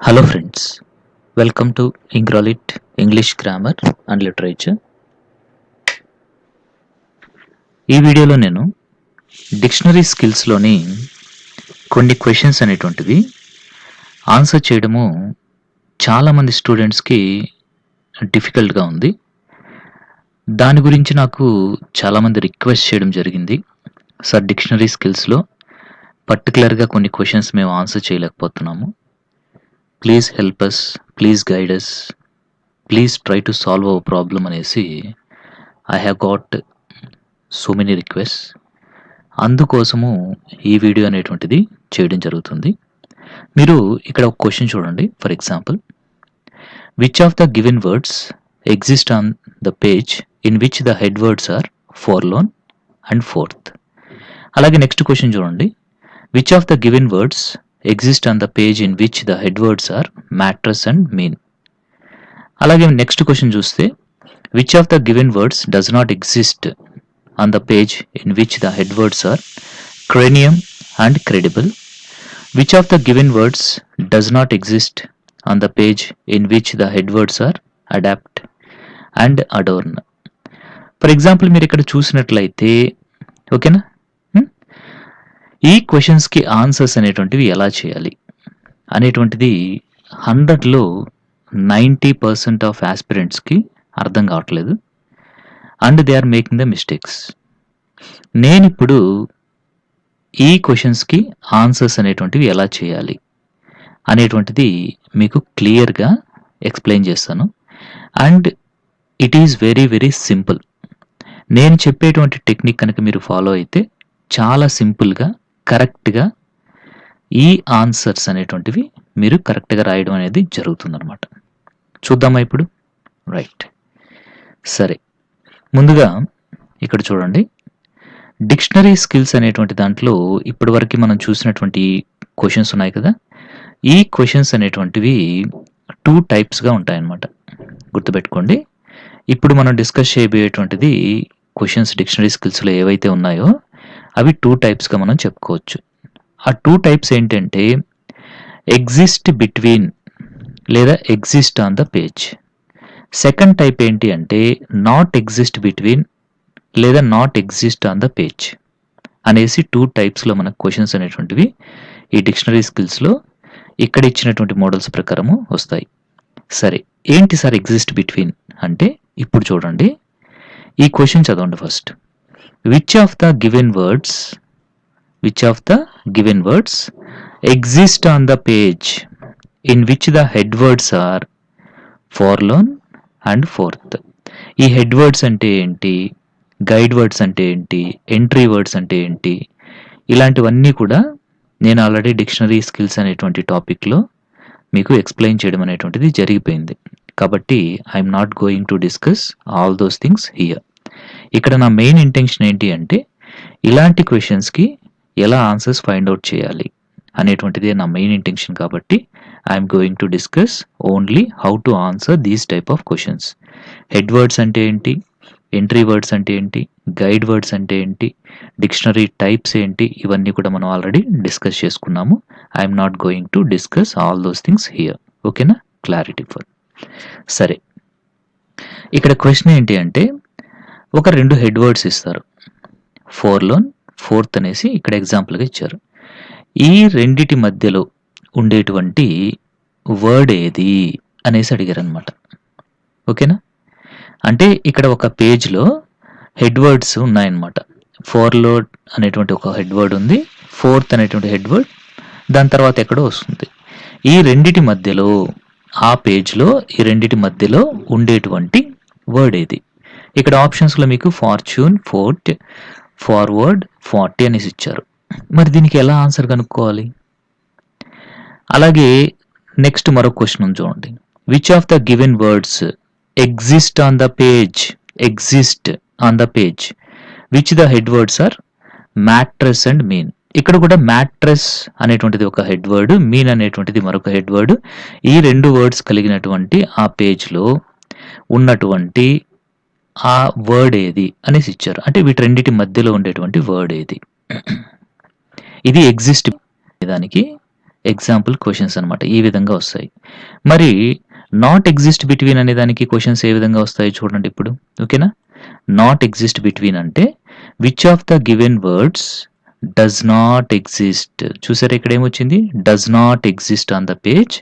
Hello friends, welcome to Ingralit English Grammar and Literature. ఈ వీడియోలో నేను డిక్షనరీ స్కిల్స్లోని కొన్ని క్వశ్చన్స్ అనేటువంటివి ఆన్సర్ చేయడము చాలామంది స్టూడెంట్స్కి డిఫికల్ట్గా ఉంది. దాని గురించి నాకు చాలామంది రిక్వెస్ట్ చేయడం జరిగింది. సార్, డిక్షనరీ స్కిల్స్లో పర్టికులర్గా కొన్ని క్వశ్చన్స్ మేము ఆన్సర్ చేయలేకపోతున్నాము. Please help us, please guide us, please try to solve our problem అనేసి I have got so many request. అందుకోసము ఈ వీడియో అనేటువంటిది చేయడం జరుగుతుంది. మీరు ఇక్కడ ఒక క్వశ్చన్ చూడండి. For example, which of the given words exist on the page in which the head words are forlorn and forth. అలాగే నెక్స్ట్ క్వశ్చన్ చూడండి. Which of the given words exist on the page in which the head words are mattress and mean. అలాగే next question చూస్తే, which of the given words does not exist on the page in which the head words are cranium and credible. Which of the given words does not exist on the page in which the head words are adapt and adorn. For example మీరు ఇక్కడ చూసినట్లయితే, ఓకేనా, ఈ క్వశ్చన్స్కి answers అనేటువంటివి ఎలా చేయాలి అనేటువంటిది 100లో 90% ఆఫ్ ఆస్పిరెంట్స్కి అర్థం కావట్లేదు. And they are making the mistakes. నేను ఇప్పుడు ఈ క్వశ్చన్స్కి ఆన్సర్స్ అనేటువంటివి ఎలా చేయాలి అనేటువంటిది మీకు క్లియర్గా ఎక్స్ప్లెయిన్ చేస్తాను. And it is very very simple. నేను చెప్పేటువంటి టెక్నిక్ కనుక మీరు ఫాలో అయితే చాలా సింపుల్గా, కరెక్ట్గా ఈ ఆన్సర్స్ అనేటువంటివి మీరు కరెక్ట్గా రాయడం అనేది జరుగుతుందన్నమాట. చూద్దామా ఇప్పుడు? రైట్, సరే. ముందుగా ఇక్కడ చూడండి, డిక్షనరీ స్కిల్స్ అనేటువంటి దాంట్లో ఇప్పటివరకు మనం చూసినటువంటి క్వశ్చన్స్ ఉన్నాయి కదా. ఈ క్వశ్చన్స్ అనేటువంటివి 2 టైప్స్గా ఉంటాయన్నమాట. గుర్తుపెట్టుకోండి. ఇప్పుడు మనం డిస్కస్ చేయబోయేటువంటిది క్వశ్చన్స్ డిక్షనరీ స్కిల్స్లో ఏవైతే ఉన్నాయో అవి 2 టైప్స్గా మనం చెప్పుకోవచ్చు. ఆ 2 టైప్స్ ఏంటంటే, ఎగ్జిస్ట్ బిట్వీన్ లేదా exist on the page. Second type ఏంటి అంటే, నాట్ ఎగ్జిస్ట్ బిట్వీన్ లేదా not exist on the page అనేసి 2 టైప్స్లో మనకు క్వశ్చన్స్ అనేటువంటివి ఈ డిక్షనరీ స్కిల్స్లో ఇక్కడ ఇచ్చినటువంటి మోడల్స్ ప్రకారము వస్తాయి. సరే, ఏంటి సార్ ఎగ్జిస్ట్ బిట్వీన్ అంటే? ఇప్పుడు చూడండి, ఈ క్వశ్చన్ చదవండి first. Which of the given words exist on the page in which the head words are forlorn and fourth? ఈ హెడ్ వర్డ్స్ అంటే ఏంటి, గైడ్ వర్డ్స్ అంటే ఏంటి, ఎంట్రీ వర్డ్స్ అంటే ఏంటి, ఇలాంటివన్నీ కూడా నేను ఆల్రెడీ డిక్షనరీ స్కిల్స్ అనేటువంటి టాపిక్లో మీకు ఎక్స్ప్లెయిన్ చేయడం అనేటువంటిది జరిగిపోయింది. కాబట్టి I'm not going to discuss all those things here. ఇక్కడ నా మెయిన్ ఇంటెన్షన్ ఏంటి అంటే, ఇలాంటి క్వశ్చన్స్కి ఎలా ఆన్సర్స్ ఫైండ్ అవుట్ చేయాలి అనేటువంటిదే నా మెయిన్ ఇంటెన్షన్. కాబట్టి I'm going to discuss only how to answer these type of questions. Head words అంటే ఏంటి, ఎంట్రీ వర్డ్స్ అంటే ఏంటి, గైడ్ వర్డ్స్ అంటే ఏంటి, డిక్షనరీ టైప్స్ ఏంటి, ఇవన్నీ కూడా మనం ఆల్రెడీ డిస్కస్ చేసుకున్నాము. I'm not going to discuss all those things here. ఓకేనా? Clarity for. సరే, ఇక్కడ క్వశ్చన్ ఏంటి అంటే, ఒక 2 హెడ్ వర్డ్స్ ఇస్తారు, ఫోర్లోన్, ఫోర్త్ అనేసి ఇక్కడ ఎగ్జాంపుల్గా ఇచ్చారు. ఈ రెండిటి మధ్యలో ఉండేటువంటి వర్డ్ ఏది అనేసి అడిగారు అనమాట. ఓకేనా? అంటే ఇక్కడ ఒక పేజ్లో హెడ్ వర్డ్స్ ఉన్నాయన్నమాట. ఫోర్లోన్ అనేటువంటి ఒక హెడ్ వర్డ్ ఉంది, ఫోర్త్ అనేటువంటి హెడ్ వర్డ్ దాని తర్వాత ఎక్కడో వస్తుంది. ఈ రెండిటి మధ్యలో, ఆ పేజ్లో ఈ రెండిటి మధ్యలో ఉండేటువంటి వర్డ్ ఏది? ఇక్కడ ఆప్షన్స్లో మీకు ఫార్చ్యూన్, ఫోర్ట్, ఫార్వర్డ్, 40 అనేసి ఇచ్చారు. మరి దీనికి ఎలా ఆన్సర్ కనుక్కోవాలి? అలాగే నెక్స్ట్ మరో క్వశ్చన్ ఉంది చూడండి. Which of the given words exist on the page which the head words are mattress and mean. ఇక్కడ కూడా మ్యాట్రెస్ అనేటువంటిది ఒక హెడ్ వర్డ్, మీన్ అనేటువంటిది మరొక హెడ్ వర్డ్. ఈ 2 వర్డ్స్ కలిగినటువంటి ఆ పేజ్లో ఉన్నటువంటి ఆ వర్డ్ ఏది అనేసి ఇచ్చారు. అంటే వీటి రెండింటి మధ్యలో ఉండేటువంటి వర్డ్ ఏది? ఇది ఎగ్జిస్ట్ దానికి ఎగ్జాంపుల్ క్వెషన్స్ అన్నమాట. ఈ విధంగా వస్తాయి. మరి నాట్ ఎగ్జిస్ట్ బిట్వీన్ అనే దానికి క్వెషన్స్ ఏ విధంగా వస్తాయో చూడండి ఇప్పుడు. ఓకేనా? నాట్ ఎగ్జిస్ట్ బిట్వీన్ అంటే which of the given words does not exist. చూసారా ఇక్కడ ఏమొచ్చింది? Does not exist on the page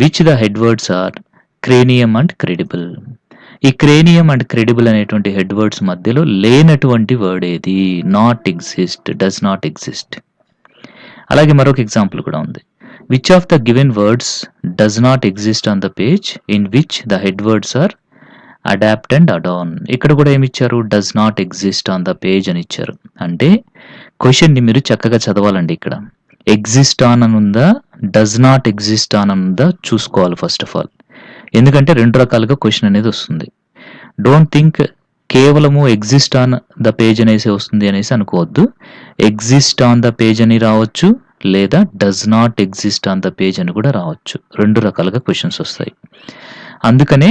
which the head words are cranium and credible. ఈ క్రేనియం అండ్ క్రెడిబుల్ అనేటువంటి హెడ్ వర్డ్స్ మధ్యలో లేనటువంటి వర్డ్ ఏది? Not exist, does not exist. అలాగే మరొక ఎగ్జాంపుల్ కూడా ఉంది. Which of the given words does not exist on the page in which the head words are adapt and adorn. ఇక్కడ కూడా ఏమి ఇచ్చారు? Does not exist on the page అని ఇచ్చారు. అంటే క్వశ్చన్ని మీరు చక్కగా చదవాలండి. ఇక్కడ ఎగ్జిస్ట్ ఆన్ అని ఉందా, డస్ నాట్ ఎగ్జిస్ట్ ఆన్ అని ఉందా చూసుకోవాలి ఫస్ట్ ఆఫ్ ఆల్. ఎందుకంటే రెండు రకాలుగా క్వశ్చన్ అనేది వస్తుంది. డోంట్ థింక్ కేవలము ఎగ్జిస్ట్ ఆన్ ద పేజ్ అనేసి వస్తుంది అనేసి అనుకోవద్దు. ఎగ్జిస్ట్ ఆన్ ద పేజ్ అని రావచ్చు, లేదా does not exist on the page అని కూడా రావచ్చు. రెండు రకాలుగా క్వశ్చన్స్ వస్తాయి. అందుకనే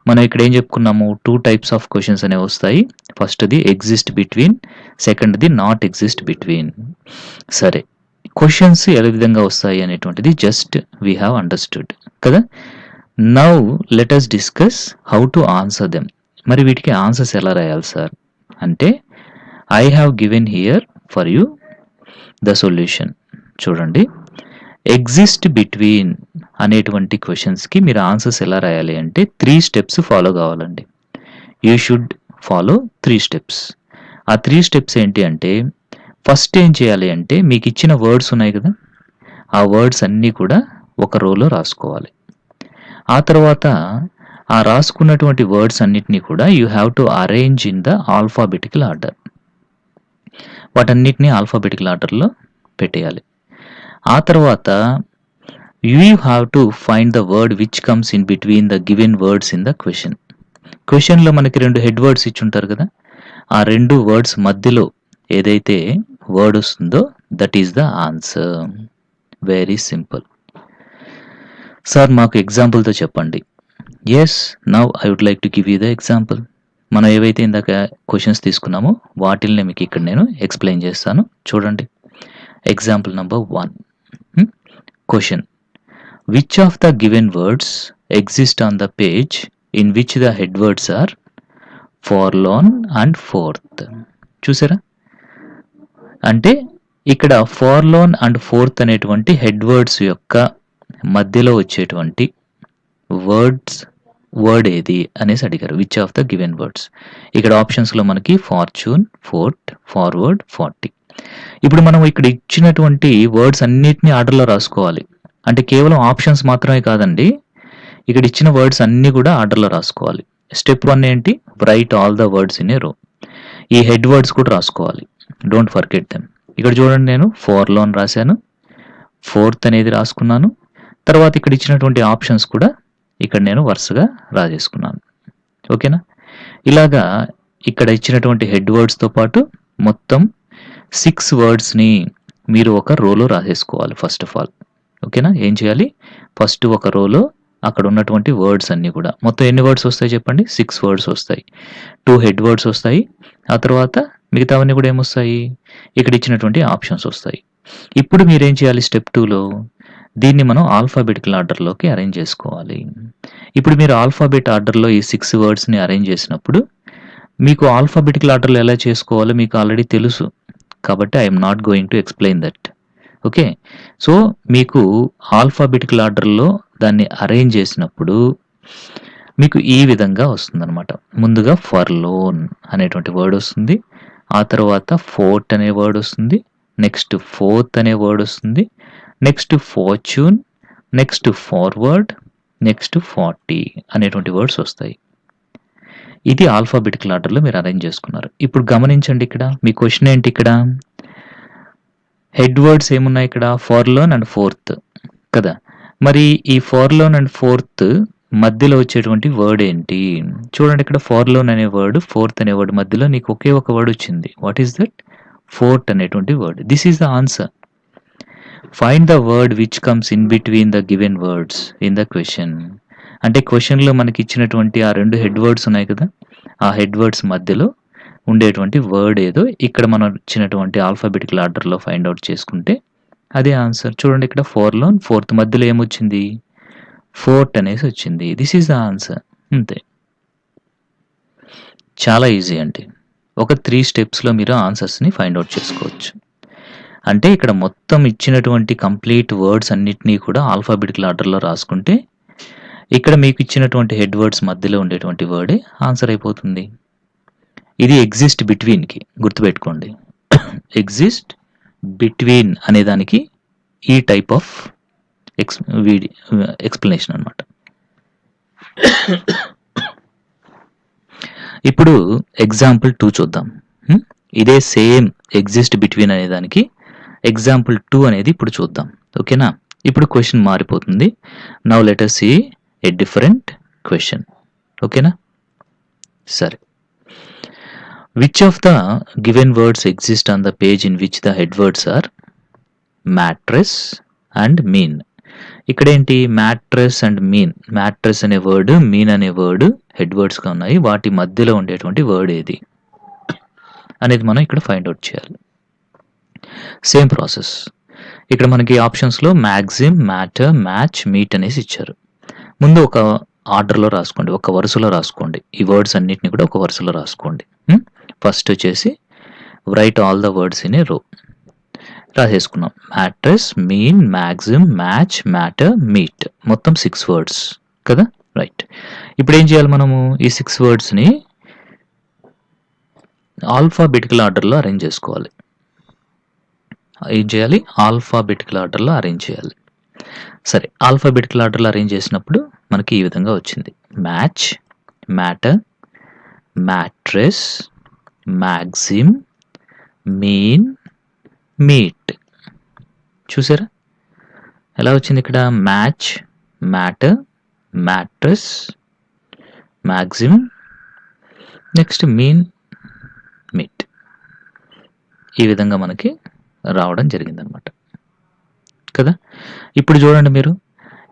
మనం ఇక్కడ ఏం చెప్పుకున్నాము? 2 టైప్స్ ఆఫ్ క్వశ్చన్స్ అనేవి వస్తాయి. ఫస్ట్ది ఎగ్జిస్ట్ బిట్వీన్, సెకండ్ది నాట్ ఎగ్జిస్ట్ బిట్వీన్. సరే, క్వశ్చన్స్ ఏ విధంగా వస్తాయి అనేటువంటిది జస్ట్ వీ హ్యావ్ అండర్స్టూడ్ కదా. Now let us discuss how to answer them. మరి వీటికి ఆన్సర్స్ ఎలా రాయాలి సార్ అంటే, I have given here for you the solution. చూడండి, ఎగ్జిస్ట్ బిట్వీన్ అనేటువంటి క్వశ్చన్స్కి మీరు ఆన్సర్స్ ఎలా రాయాలి అంటే 3 స్టెప్స్ ఫాలో కావాలండి. You should follow 3 steps. ఆ 3 స్టెప్స్ ఏంటి అంటే, ఫస్ట్ ఏం చేయాలి అంటే, మీకు ఇచ్చిన వర్డ్స్ ఉన్నాయి కదా, ఆ వర్డ్స్ అన్నీ కూడా ఒక రోలో రాసుకోవాలి. ఆ తర్వాత ఆ రాసుకున్నటువంటి వర్డ్స్ అన్నిటినీ కూడా you have to arrange in the alphabetical order. వాటన్నిటిని ఆల్ఫాబెటికల్ ఆర్డర్లో పెట్టేయాలి. ఆ తర్వాత you have to find the word which comes in between the given words in the question. క్వశ్చన్లో మనకి 2 హెడ్ వర్డ్స్ ఇచ్చుంటారు కదా, ఆ 2 వర్డ్స్ మధ్యలో ఏదైతే వర్డ్ వస్తుందో that is the answer. Very simple. Sir మాకు ఎగ్జాంపుల్తో చెప్పండి. Yes, now I would like to give you the example. మనం ఏవైతే ఇందాక క్వశ్చన్స్ తీసుకున్నామో వాటిల్ని మీకు ఇక్కడ నేను ఎక్స్ప్లెయిన్ చేస్తాను. చూడండి, example number 1. Question, which of the given words exist on the page in which the head words are forlorn and forth. చూసారా, అంటే ఇక్కడ ఫార్లాన్ అండ్ ఫోర్త్ అనేటువంటి హెడ్ వర్డ్స్ యొక్క మధ్యలో వచ్చేటువంటి వర్డ్ ఏది అనేసి అడిగారు. Which of the given words. ఇక్కడ ఆప్షన్స్లో మనకి ఫార్చ్యూన్, ఫోర్ట్, ఫార్వర్డ్, 40. ఇప్పుడు మనం ఇక్కడ ఇచ్చినటువంటి వర్డ్స్ అన్నిటిని ఆర్డర్లో రాసుకోవాలి. అంటే కేవలం ఆప్షన్స్ మాత్రమే కాదండి, ఇక్కడ ఇచ్చిన వర్డ్స్ అన్నీ కూడా ఆర్డర్లో రాసుకోవాలి. స్టెప్ 1 ఏంటి? Right all the words in a రో. ఈ హెడ్ వర్డ్స్ కూడా రాసుకోవాలి, డోంట్ ఫర్గెట్ దెమ్. ఇక్కడ చూడండి, నేను ఫార్లాన్ రాశాను, ఫోర్త్ అనేది రాసుకున్నాను. తర్వాత ఇక్కడ ఇచ్చినటువంటి ఆప్షన్స్ కూడా ఇక్కడ నేను వరుసగా రాసేసుకున్నాను. ఓకేనా? ఇలాగా ఇక్కడ ఇచ్చినటువంటి హెడ్ వర్డ్స్తో పాటు మొత్తం 6 వర్డ్స్ని మీరు ఒక రోలో రాసేసుకోవాలి ఫస్ట్ ఆఫ్ ఆల్. ఓకేనా? ఏం చేయాలి? ఫస్ట్ ఒక రోలో అక్కడ ఉన్నటువంటి వర్డ్స్ అన్నీ కూడా, మొత్తం ఎన్ని వర్డ్స్ వస్తాయి చెప్పండి? 6 వర్డ్స్ వస్తాయి. 2 హెడ్ వర్డ్స్ వస్తాయి. ఆ తర్వాత మిగతావన్నీ కూడా ఏమొస్తాయి? ఇక్కడ ఇచ్చినటువంటి ఆప్షన్స్ వస్తాయి. ఇప్పుడు మీరేం చేయాలి? స్టెప్ 2లో దీన్ని మనం ఆల్ఫాబెటికల్ ఆర్డర్లోకి అరేంజ్ చేసుకోవాలి. ఇప్పుడు మీరు ఆల్ఫాబెట్ ఆర్డర్లో ఈ 6 వర్డ్స్ని అరేంజ్ చేసినప్పుడు మీకు ఆల్ఫాబెటికల్ ఆర్డర్లో ఎలా చేసుకోవాలో మీకు ఆల్రెడీ తెలుసు కాబట్టి I'm not going to explain that. Okay, so మీకు ఆల్ఫాబెటికల్ ఆర్డర్లో దాన్ని అరేంజ్ చేసినప్పుడు మీకు ఈ విధంగా వస్తుందన్నమాట. ముందుగా ఫర్లోన్ అనేటువంటి వర్డ్ వస్తుంది, ఆ తర్వాత ఫోర్ట్ అనే వర్డ్ వస్తుంది, నెక్స్ట్ ఫోర్త్ అనే వర్డ్ వస్తుంది, next fortune, next forward, next 40 అనేటువంటి వర్డ్స్ వస్తాయి. ఇది ఆల్ఫాబెటికల్ ఆర్డర్లో మీరు అరేంజ్ చేసుకున్నారు. ఇప్పుడు గమనించండి, ఇక్కడ మీ క్వశ్చన్ ఏంటి? ఇక్కడ హెడ్ వర్డ్స్ ఏమున్నాయి? ఇక్కడ ఫార్లోన్ అండ్ ఫోర్త్ కదా. మరి ఈ ఫార్లోన్ అండ్ ఫోర్త్ మధ్యలో వచ్చేటువంటి వర్డ్ ఏంటి? చూడండి, ఇక్కడ ఫార్లోన్ అనే వర్డ్, ఫోర్త్ అనే వర్డ్ మధ్యలో నీకు ఒకే ఒక వర్డ్ వచ్చింది. What is that? ఫోర్ట్ అనేటువంటి word. This is the answer. Find the word which comes in between the given words in the question. అంటే క్వశ్చన్లో మనకి ఇచ్చినటువంటి ఆ 2 హెడ్ వర్డ్స్ ఉన్నాయి కదా, ఆ హెడ్ వర్డ్స్ మధ్యలో ఉండేటువంటి వర్డ్ ఏదో ఇక్కడ మనం ఇచ్చినటువంటి ఆల్ఫాబెటికల్ ఆర్డర్లో ఫైండ్ అవుట్ చేసుకుంటే అదే ఆన్సర్. చూడండి ఇక్కడ 4లో ఫోర్త్ మధ్యలో ఏమొచ్చింది? ఫోర్ట్ అనేసి వచ్చింది. This is the answer. అంతే. చాలా ఈజీ అండి. ఒక 3 స్టెప్స్‌లో మీరు ఆన్సర్స్‌ని ఫైండ్ ఔట్ చేసుకోవచ్చు. అంటే ఇక్కడ మొత్తం ఇచ్చినటువంటి కంప్లీట్ వర్డ్స్ అన్నిటిని కూడా ఆల్ఫాబెటికల్ ఆర్డర్‌లో రాసుకుంటే, ఇక్కడ మీకు ఇచ్చినటువంటి హెడ్ వర్డ్స్ మధ్యలో ఉండేటువంటి వర్డే ఆన్సర్ అయిపోతుంది. ఇది ఎగ్జిస్ట్ బిట్వీన్‌కి గుర్తుపెట్టుకోండి. ఎగ్జిస్ట్ బిట్వీన్ అనే దానికి ఈ టైప్ ఆఫ్ ఎక్స్‌ప్లనేషన్ అన్నమాట. ఇప్పుడు ఎగ్జాంపుల్ 2 చూద్దాం. ఇదే సేమ్ ఎగ్జిస్ట్ బిట్వీన్ అనే దానికి ఎగ్జాంపుల్ 2 అనేది ఇప్పుడు చూద్దాం. ఓకేనా? ఇప్పుడు క్వెషన్ మారిపోతుంది. Now let us see a different question. ఓకేనా? సరే. Which of the given words exist on the page in which the head words are mattress and mean? ఇక్కడ ఏంటి? Mattress and mean. మ్యాట్రెస్ అనే వర్డ్, మీన్ అనే word head వర్డ్స్గా ఉన్నాయి. వాటి మధ్యలో ఉండేటువంటి వర్డ్ ఏది అనేది మనం ఇక్కడ ఫైండ్ అవుట్ చేయాలి. Same process. ఇక్కడ మనకి ఆప్షన్స్లో మ్యాగ్జిమ్, మ్యాటర్, మ్యాచ్, మీట్ అనేసి ఇచ్చారు. ముందు ఒక ఆర్డర్లో రాసుకోండి, ఒక వరుసలో రాసుకోండి. ఈ వర్డ్స్ అన్నిటిని కూడా ఒక వరుసలో రాసుకోండి. ఫస్ట్ వచ్చేసి write all the words in a row రాసేసుకున్నాం. Mattress, mean, maxim, match, matter, meet, మొత్తం 6 వర్డ్స్ కదా. రైట్. ఇప్పుడు ఏం చేయాలి మనము? ఈ 6 వర్డ్స్ని ఆల్ఫాబెటికల్ ఆర్డర్లో అరేంజ్ చేసుకోవాలి. ఏం చేయాలి? ఆల్ఫాబెటికల్ ఆర్డర్లో అరేంజ్ చేయాలి. సరే, ఆల్ఫాబెటికల్ ఆర్డర్లో అరేంజ్ చేసినప్పుడు మనకి ఈ విధంగా వచ్చింది. Match, matter, mattress, Maxim, mean, meet. చూసారా ఎలా వచ్చింది? ఇక్కడ match, matter, mattress, Maxim, next mean, meet. ఈ విధంగా మనకి రావడం జరిగిందనమాట కదా. ఇప్పుడు చూడండి మీరు,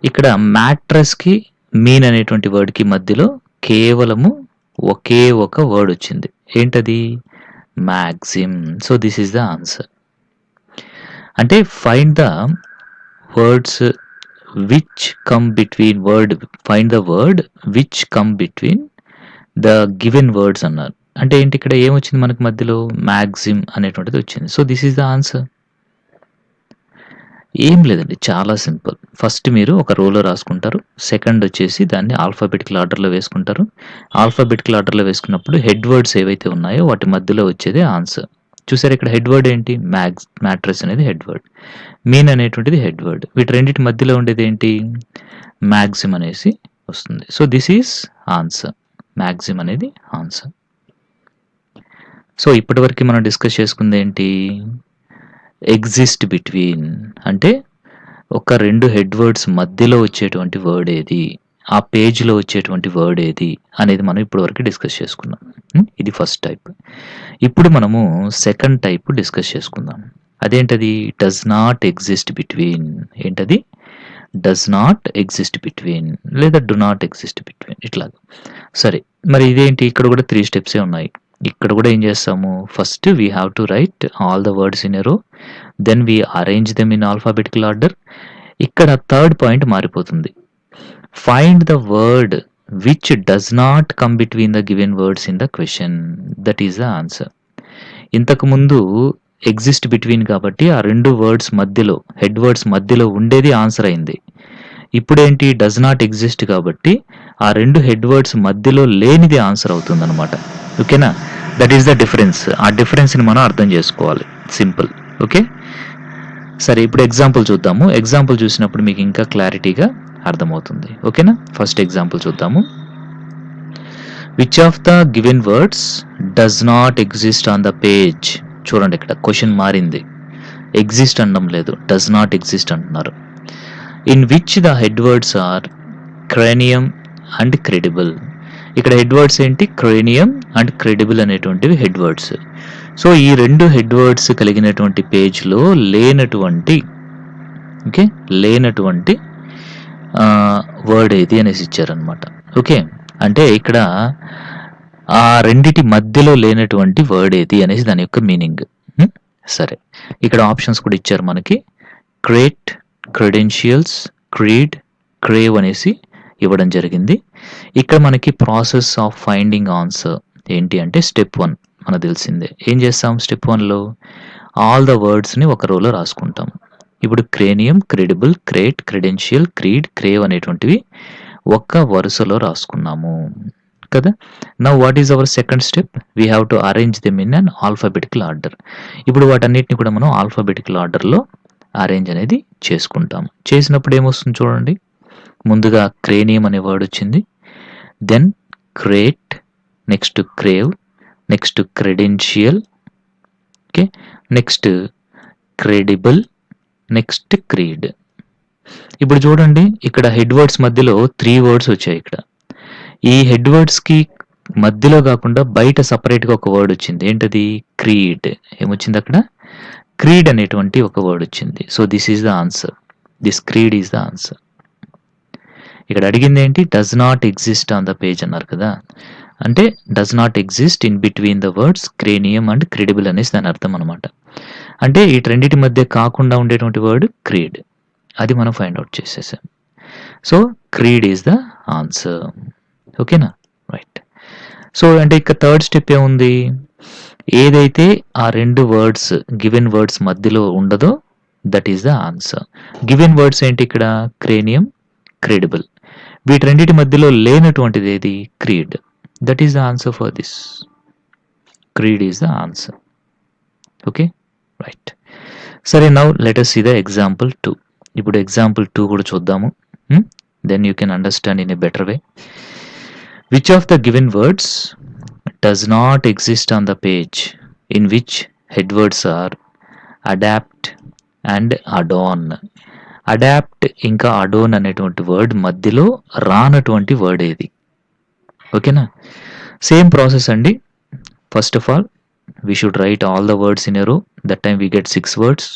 ఇక్కడ మ్యాట్రెస్కి మీన్ అనేటువంటి వర్డ్కి మధ్యలో కేవలము ఒకే ఒక వర్డ్ వచ్చింది. ఏంటది? Maxim. So this is the answer. అంటే find the words which come between find the word which come between the given words అన్నారు. అంటే ఏంటి? ఇక్కడ ఏమొచ్చింది మనకి మధ్యలో? మ్యాగ్జిమ్ అనేటువంటిది వచ్చింది. So this is the answer. ఏం లేదండి, చాలా సింపుల్. ఫస్ట్ మీరు ఒక రోలో రాసుకుంటారు. సెకండ్ వచ్చేసి దాన్ని ఆల్ఫాబెటికల్ ఆర్డర్లో వేసుకుంటారు. ఆల్ఫాబెటికల్ ఆర్డర్లో వేసుకున్నప్పుడు హెడ్ వర్డ్స్ ఏవైతే ఉన్నాయో వాటి మధ్యలో వచ్చేదే ఆన్సర్. చూసారు ఇక్కడ హెడ్ వర్డ్ ఏంటి? మ్యాట్రెస్ అనేది హెడ్ వర్డ్, మీన్ అనేటువంటిది హెడ్ వర్డ్. వీటి రెండింటి మధ్యలో ఉండేది ఏంటి? మ్యాగ్జిమ్ అనేసి వస్తుంది. So this is answer. Maxim అనేది ఆన్సర్. సో ఇప్పటివరకు మనం డిస్కస్ చేసుకుంది ఏంటి? ఎగ్జిస్ట్ బిట్వీన్ అంటే ఒక 2 హెడ్ వర్డ్స్ మధ్యలో వచ్చేటువంటి వర్డ్ ఏది, ఆ పేజ్లో వచ్చేటువంటి వర్డ్ ఏది అనేది మనం ఇప్పటివరకు డిస్కస్ చేసుకున్నాం. ఇది ఫస్ట్ టైప్. ఇప్పుడు మనము సెకండ్ టైప్ డిస్కస్ చేసుకుందాం. అదేంటది? Does not exist between. ఏంటది? డస్ నాట్ ఎగ్జిస్ట్ బిట్వీన్ లేదా డు నాట్ ఎగ్జిస్ట్ బిట్వీన్, ఇట్లాగా. సరే, మరి ఇదేంటి? ఇక్కడ కూడా 3 స్టెప్సే ఉన్నాయి. ఇక్కడ కూడా ఏం చేస్తాము? First we have to write all the words in a row, then we arrange them in alphabetical order. ఇక్కడ థర్డ్ పాయింట్ మారిపోతుంది. Find the word which does not come between the given words in the question, that is the answer. ఇంతకు ముందు exist between కాబట్టి ఆ 2 words మధ్యలో, head words మధ్యలో ఉండేది answer అయింది. ఇప్పుడేంటి? డస్ నాట్ ఎగ్జిస్ట్ కాబట్టి ఆ 2 హెడ్ వర్డ్స్ మధ్యలో లేనిది ఆన్సర్ అవుతుంది అనమాట. ఓకేనా? That is the difference. ఆ డిఫరెన్స్ని మనం అర్థం చేసుకోవాలి. సింపుల్. ఓకే, సరే, ఇప్పుడు ఎగ్జాంపుల్ చూద్దాము. ఎగ్జాంపుల్ చూసినప్పుడు మీకు ఇంకా క్లారిటీగా అర్థమవుతుంది. ఓకేనా? ఫస్ట్ ఎగ్జాంపుల్ చూద్దాము. Which of the given words does not exist on the page. చూడండి, ఇక్కడ క్వశ్చన్ మారింది. ఎగ్జిస్ట్ అనడం లేదు, డస్ నాట్ ఎగ్జిస్ట్ అంటున్నారు. In which the head words are cranium and credible. ఇక్కడ హెడ్ వర్డ్స్ ఏంటి? క్రేనియం అండ్ క్రెడిబుల్ అనేటువంటివి హెడ్ వర్డ్స్. సో ఈ 2 హెడ్ వర్డ్స్ కలిగినటువంటి పేజ్లో లేనటువంటి వర్డ్ ఏది అనేసి ఇచ్చారనమాట. ఓకే, అంటే ఇక్కడ ఆ రెండిటి మధ్యలో లేనటువంటి వర్డ్ ఏది అనేసి దాని యొక్క మీనింగ్. సరే, ఇక్కడ ఆప్షన్స్ కూడా ఇచ్చారు మనకి. క్రియేట్, క్రెడెన్షియల్స్, క్రీడ్, క్రేవ్ అనేసి ఇవ్వడం జరిగింది. ఇక్కడ మనకి ప్రాసెస్ ఆఫ్ ఫైండింగ్ ఆన్సర్ ఏంటి అంటే స్టెప్ 1 మనకు తెలిసిందే. ఏం చేస్తాం స్టెప్ 1లో ఆల్ ద వర్డ్స్ని ఒక రోలో రాసుకుంటాం. ఇప్పుడు cranium, credible, crate, credential, creed, crave అనేటువంటివి ఒక్క వరుసలో రాసుకున్నాము కదా. Now what is our second step? We have to arrange them in an alphabetical order. ఇప్పుడు వాటన్నిటిని కూడా మనం ఆల్ఫాబెటికల్ ఆర్డర్లో అరేంజ్ అనేది చేసుకుంటాం. చేసినప్పుడు ఏమొస్తుంది చూడండి. ముందుగా క్రేనియం అనే వర్డ్ వచ్చింది, then crate, next crave, next credential, okay, next credible, next creed. ఇప్పుడు చూడండి ఇక్కడ హెడ్ వర్డ్స్ మధ్యలో 3 వర్డ్స్ వచ్చాయి. ఇక్కడ ఈ హెడ్ వర్డ్స్కి మధ్యలో కాకుండా బయట సపరేట్గా ఒక వర్డ్ వచ్చింది. ఏంటది? క్రీడ్. ఏమొచ్చింది అక్కడ? క్రీడ్ అనేటువంటి ఒక వర్డ్ వచ్చింది. So this is the answer. This creed is the answer. ఇక్కడ అడిగింది ఏంటి? Does not exist on the page అన్నారు కదా. అంటే does not exist in between the words cranium and credible అనేసి దాని అర్థం అనమాట. అంటే ఈ రెండింటి మధ్య కాకుండా ఉండేటువంటి వర్డ్ క్రీడ్, అది మనం ఫైండ్ అవుట్ చేసేసాం. So creed is the answer. ఓకేనా? రైట్. సో అంటే ఇక థర్డ్ స్టెప్ ఏముంది? ఏదైతే ఆ 2 వర్డ్స్ గివెన్ వర్డ్స్ మధ్యలో ఉండదో that is the answer. Given words ఏంటి ఇక్కడ? Cranium, credible. వీటి రెండింటి మధ్యలో లేనటువంటిది ఏది? Creed. That is the answer for this. Creed is the answer. Okay, right. సరే, now let us see the example 2. ఇప్పుడు ఎగ్జాంపుల్ 2 కూడా చూద్దాము. Then you can understand in a better way. Which of the given words does not exist on the page in which head words are adapt and adorn. Adapt ఇంకా adorn అనేటువంటి word మధ్యలో రానటువంటి word ఏది? ఓకేనా? Same process అండి. First of all we should write all the words in a row. That time we get 6 words.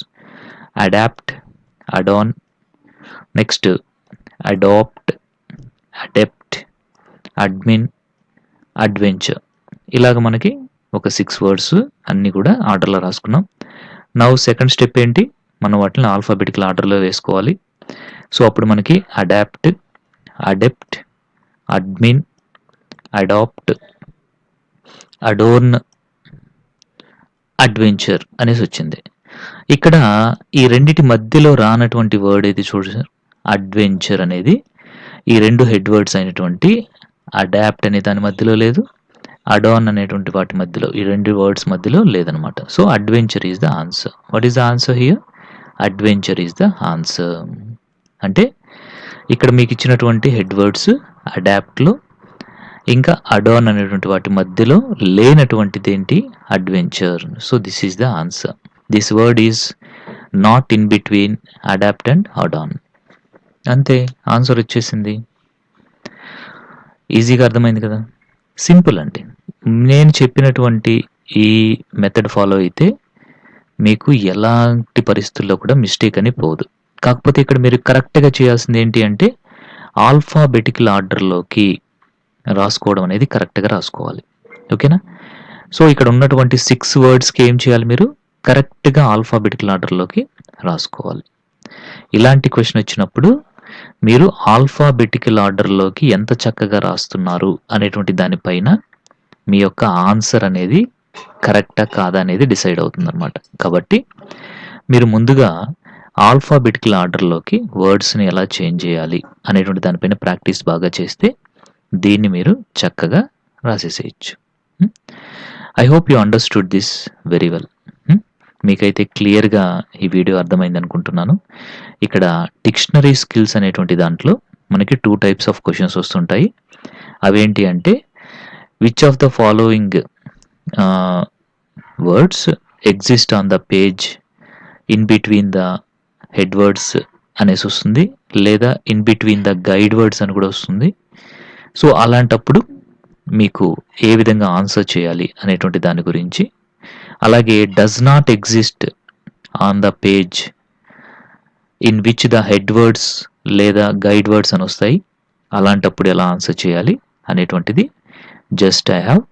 Adapt, adorn, next adapt, adept, admin, adventure. ఇలాగ మనకి ఒక 6 వర్డ్స్ అన్నీ కూడా ఆర్డర్లో రాసుకున్నాం. నౌ సెకండ్ స్టెప్ ఏంటి? మనం వాటిని ఆల్ఫాబెటికల్ ఆర్డర్లో వేసుకోవాలి. సో అప్పుడు మనకి adapt, adept, admin, adapt, adorn, adventure అనేసి వచ్చింది. ఇక్కడ ఈ రెండిటి మధ్యలో రానటువంటి వర్డ్ ఏది చూసారు? అడ్వెంచర్ అనేది ఈ 2 హెడ్ వర్డ్స్ అయినటువంటి అడాప్ట్ అనే దాని మధ్యలో లేదు, అడాన్ అనేటువంటి వాటి మధ్యలో, ఈ 2 వర్డ్స్ మధ్యలో లేదనమాట. So adventure is the answer. What is the answer here? Adventure is the answer. అంటే ఇక్కడ మీకు ఇచ్చినటువంటి హెడ్ వర్డ్స్ అడాప్ట్లో ఇంకా అడాన్ అనేటువంటి వాటి మధ్యలో లేనటువంటిది ఏంటి? Adventure. So this is the answer. This word is not in between adapt and adorn. అంతే, ఆన్సర్ వచ్చేసింది. ఈజీగా అర్థమైంది కదా. సింపుల్ అండి. నేను చెప్పినటువంటి ఈ మెథడ్ ఫాలో అయితే మీకు ఎలాంటి పరిస్థితుల్లో కూడా మిస్టేక్ అని పోదు. కాకపోతే ఇక్కడ మీరు కరెక్ట్గా చేయాల్సింది ఏంటి అంటే ఆల్ఫాబెటికల్ ఆర్డర్లోకి రాసుకోవడం అనేది కరెక్ట్గా రాసుకోవాలి. ఓకేనా? సో ఇక్కడ ఉన్నటువంటి 6 వర్డ్స్కి ఏం చేయాలి? మీరు కరెక్ట్గా ఆల్ఫాబెటికల్ ఆర్డర్లోకి రాసుకోవాలి. ఇలాంటి క్వశ్చన్ వచ్చినప్పుడు మీరు ఆల్ఫాబెటికల్ ఆర్డర్లోకి ఎంత చక్కగా రాస్తున్నారు అనేటువంటి దానిపైన మీ యొక్క ఆన్సర్ అనేది కరెక్టా కాదా అనేది డిసైడ్ అవుతుందన్నమాట. కాబట్టి మీరు ముందుగా ఆల్ఫాబెటికల్ ఆర్డర్లోకి వర్డ్స్ని ఎలా చేంజ్ చేయాలి అనేటువంటి దానిపైన ప్రాక్టీస్ బాగా చేస్తే దీన్ని మీరు చక్కగా రాసేసేయచ్చు. I hope you understood this very well. మీకైతే క్లియర్గా ఈ వీడియో అర్థమైంది అనుకుంటున్నాను. ఇక్కడ డిక్షనరీ స్కిల్స్ అనేటువంటి దాంట్లో మనకి 2 టైప్స్ ఆఫ్ క్వశ్చన్స్ వస్తుంటాయి. అవేంటి అంటే which of the following words exist on the page in between the head words అనేసి వస్తుంది, లేదా in between the guide words అని కూడా వస్తుంది. సో అలాంటప్పుడు మీకు ఏ విధంగా ఆన్సర్ చేయాలి అనేటువంటి దాని గురించి, అలాగే does not exist on the page in which the head words లేదా గైడ్ వర్డ్స్ అని వస్తాయి, అలాంటప్పుడు ఎలా ఆన్సర్ చేయాలి అనేటువంటిది just I have